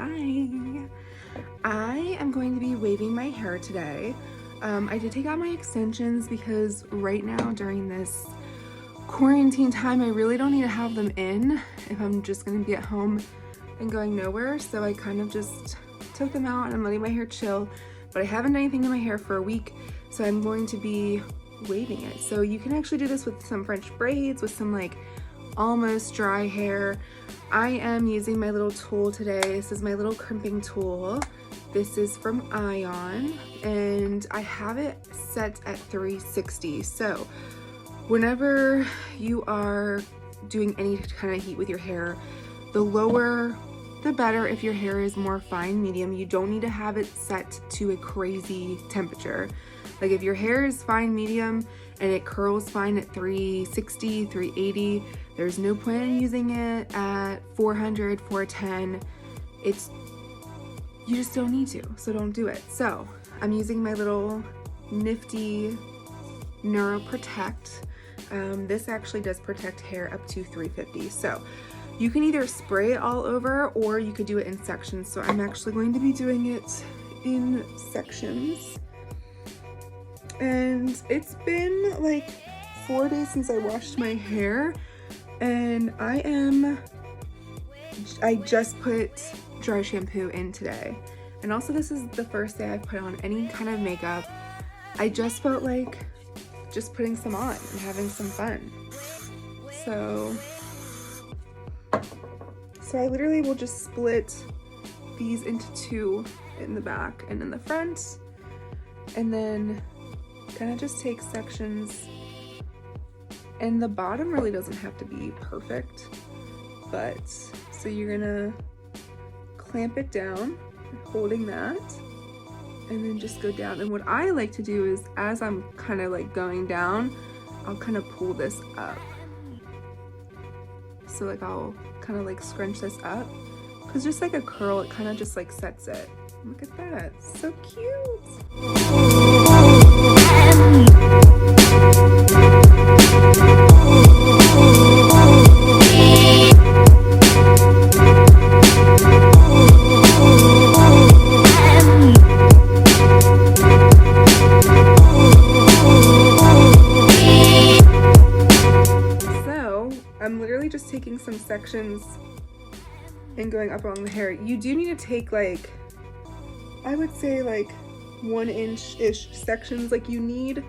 Hi. I am going to be waving my hair today. I did take out my extensions because right now during this quarantine time, I really don't need to have them in if I'm just going to be at home and going nowhere. So I kind of just took them out and I'm letting my hair chill, but I haven't done anything to my hair for a week. So I'm going to be waving it. So you can actually do this with some French braids, with some like almost dry hair. I am using my little tool today. This is my little crimping tool. This is from Ion and I have it set at 360. So whenever you are doing any kind of heat with your hair, the lower the better. If your hair is more fine medium, you don't need to have it set to a crazy temperature. Like if your hair is fine medium and it curls fine at 360, 380, there's no point in using it at 400, 410. You just don't need to, so don't do it. So I'm using my little nifty Neuro Protect. This actually does protect hair up to 350. So you can either spray it all over or you could do it in sections. So I'm actually going to be doing it in sections. And it's been like 4 days since I washed my hair, and I just put dry shampoo in today. And also this is the first day I've put on any kind of makeup. I just felt like just putting some on and having some fun. So I literally will just split these into two in the back and in the front, and then kind of just take sections. And the bottom really doesn't have to be perfect, but so you're gonna clamp it down, holding that, and then just go down. And what I like to do is, as I'm kind of like going down, I'll kind of pull this up. So like I'll kind of like scrunch this up, because just like a curl, it kind of just like sets it. Look at that, so cute. I'm literally just taking some sections and going up along the hair. You do need to take like, I would say like 1 inch-ish sections. Like you need,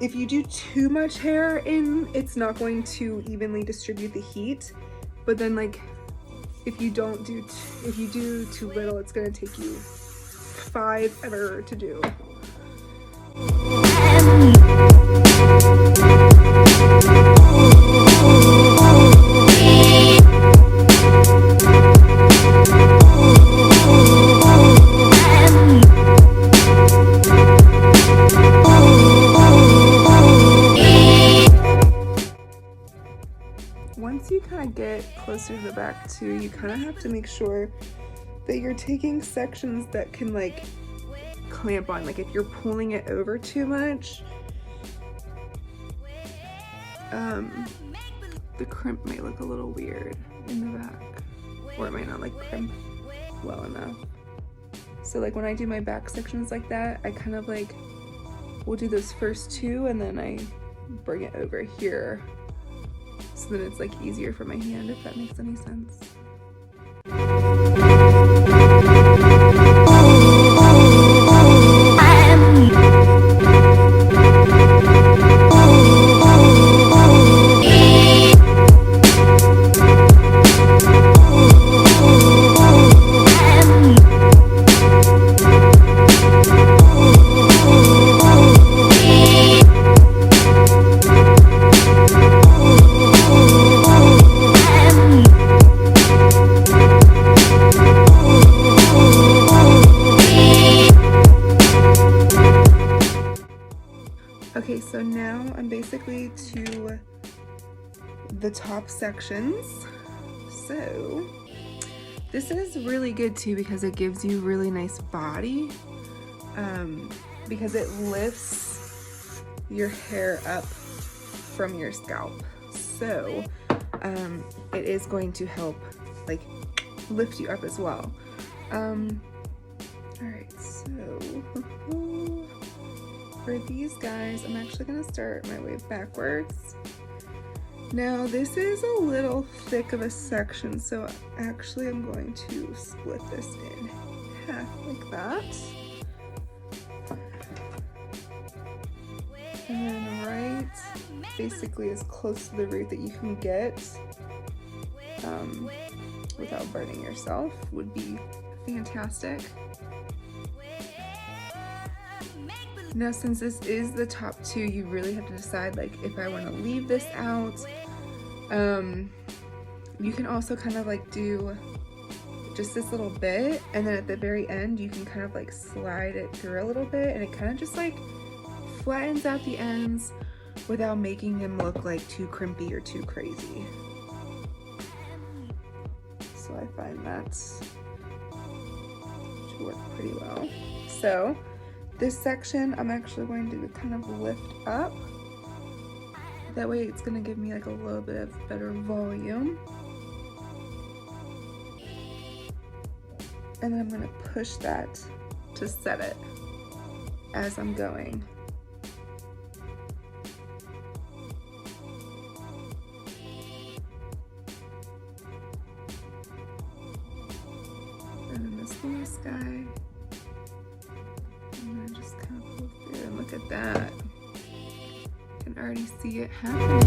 if you do too much hair in, it's not going to evenly distribute the heat. But then like, if you do too little, it's gonna take you 5 ever to do. Once you kind of get closer to the back too, you kind of have to make sure that you're taking sections that can like clamp on. Like if you're pulling it over too much, the crimp may look a little weird in the back, or it might not like crimp well enough. So like when I do my back sections like that, I kind of like will do those first two and then I bring it over here, so that it's like easier for my hand, if that makes any sense. Okay, so now I'm basically to the top sections. So this is really good too because it gives you really nice body, because it lifts your hair up from your scalp. So it is going to help like lift you up as well. Alright, so for these guys, I'm actually going to start my wave backwards. Now this is a little thick of a section, so actually I'm going to split this in half like that. And then right basically as close to the root that you can get without burning yourself would be fantastic. Now since this is the top two, you really have to decide like if I want to leave this out. You can also kind of like do just this little bit, and then at the very end you can kind of like slide it through a little bit, and it kind of just like flattens out the ends without making them look like too crimpy or too crazy. So I find that to work pretty well. So this section I'm actually going to kind of lift up. That way it's going to give me like a little bit of better volume. And then I'm going to push that to set it as I'm going. And then this last guy, and then just kind of pull through, and look at that. I can already see it happening.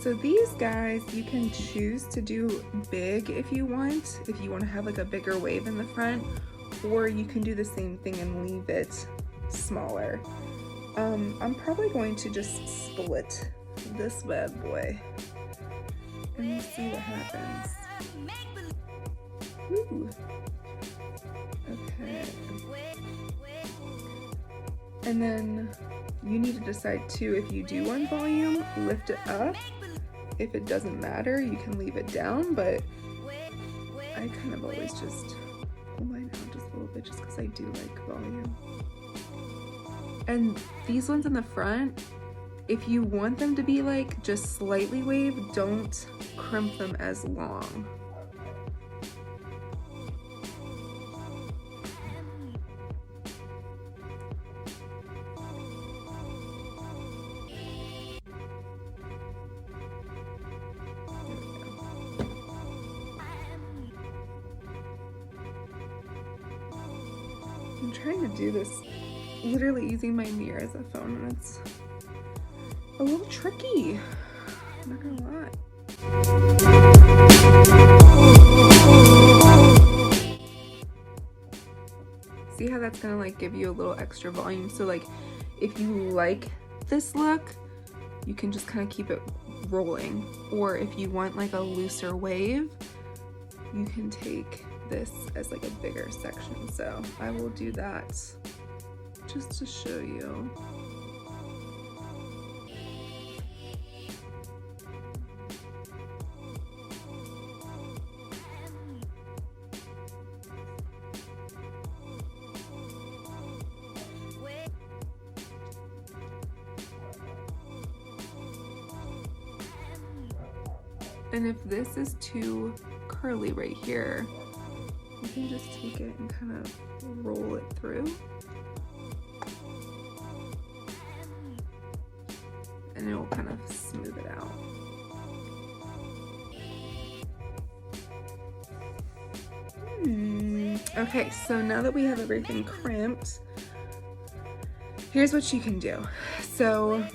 So these guys, you can choose to do big if you want to have like a bigger wave in the front, or you can do the same thing and leave it smaller. I'm probably going to just split this bad boy and we'll see what happens. Ooh. Okay. And then you need to decide too, if you do want volume, lift it up. If it doesn't matter, you can leave it down, but I kind of always just pull mine out just a little bit just because I do like volume. And these ones in the front, if you want them to be like just slightly waved, don't crimp them as long. I'm trying to do this literally using my mirror as a phone, and it's a little tricky, I'm not gonna lie. See how that's gonna like give you a little extra volume? So like if you like this look, you can just kind of keep it rolling, or if you want like a looser wave, you can take this as like a bigger section. So I will do that just to show you. And if this is too curly right here, you can just take it and kind of roll it through. And it will kind of smooth it out. Okay, so now that we have everything crimped, here's what you can do. So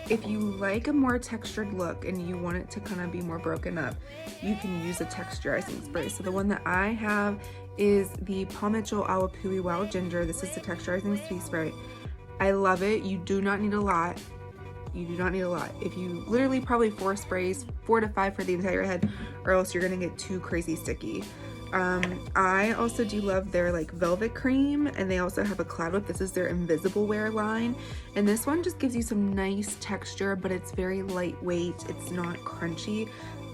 if you like a more textured look and you want it to kind of be more broken up, you can use a texturizing spray. So the one that I have is the Paw Mitchell Awapui Wild Ginger. This is the texturizing spray. I love it. You do not need a lot. You do not need a lot. If you literally probably 4 sprays, 4 to 5 for the entire head, or else you're gonna get too crazy sticky. I also do love their like velvet cream, and they also have a cloud whip. This is their invisible wear line, and this one just gives you some nice texture, but it's very lightweight. It's not crunchy.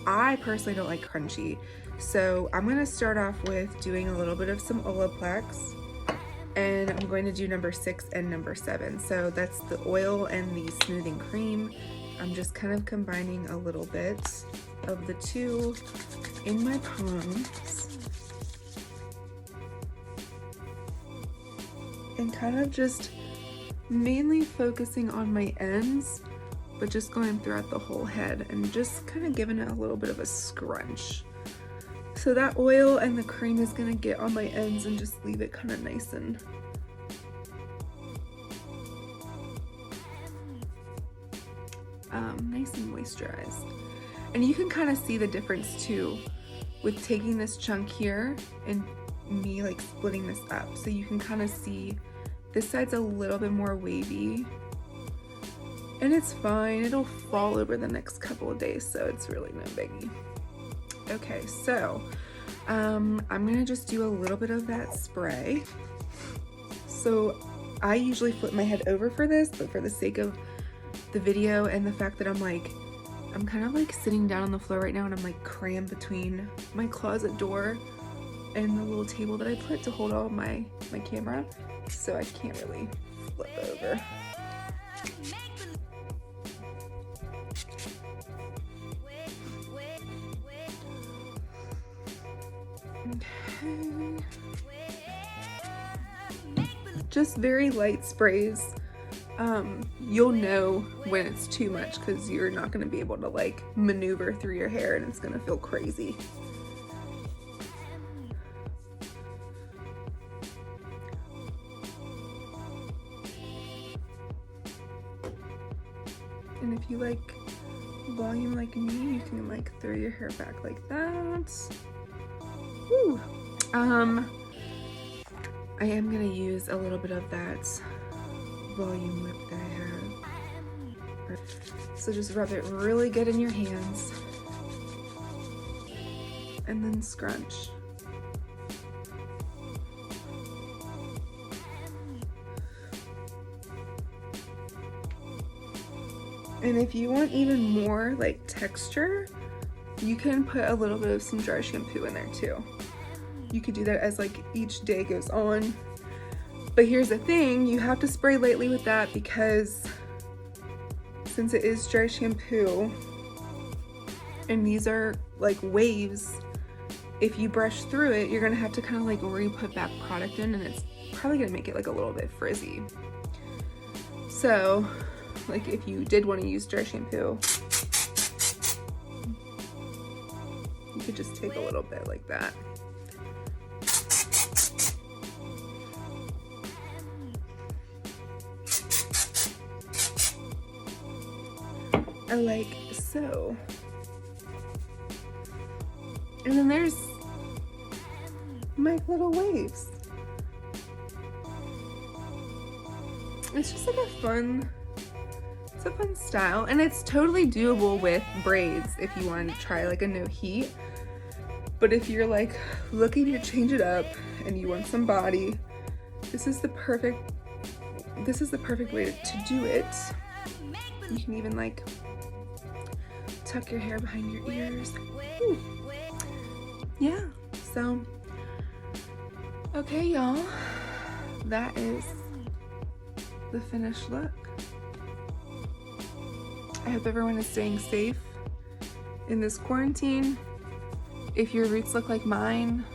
I personally don't like crunchy, so I'm gonna start off with doing a little bit of some Olaplex, and I'm going to do number 6 and number 7. So that's the oil and the smoothing cream. I'm just kind of combining a little bit of the two in my palms and kind of just mainly focusing on my ends, but just going throughout the whole head and just kind of giving it a little bit of a scrunch. So that oil and the cream is gonna get on my ends and just leave it kind of nice and moisturized. And you can kind of see the difference too with taking this chunk here and me like splitting this up. So you can kind of see this side's a little bit more wavy, and it's fine. It'll fall over the next couple of days, so it's really no biggie. Okay, so I'm gonna just do a little bit of that spray. So I usually flip my head over for this, but for the sake of the video and the fact that I'm kind of like sitting down on the floor right now, and I'm like crammed between my closet door and the little table that I put to hold all my camera, so I can't really flip over. Okay. Just very light sprays. You'll know when it's too much because you're not going to be able to like maneuver through your hair, and it's going to feel crazy. And if you like volume like me, you can like throw your hair back like that. Woo. I am gonna use a little bit of that volume whip that I have. So just rub it really good in your hands and then scrunch. And if you want even more like texture, you can put a little bit of some dry shampoo in there too. You could do that as like each day goes on. But here's the thing, you have to spray lightly with that because since it is dry shampoo and these are like waves, if you brush through it, you're gonna have to kind of like re-put that product in, and it's probably gonna make it like a little bit frizzy. So like if you did want to use dry shampoo, you could just take a little bit like that. Like so. And then there's my little waves. It's just like a fun style, and it's totally doable with braids if you want to try like a no heat. But if you're like looking to change it up and you want some body, this is the perfect way to do it. You can even like tuck your hair behind your ears. Ooh. Yeah, so okay y'all, that is the finished look. I hope everyone is staying safe in this quarantine. If your roots look like mine,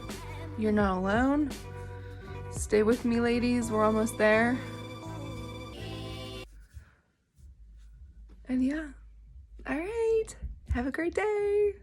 you're not alone. Stay with me, ladies, we're almost there. And yeah, all right, have a great day.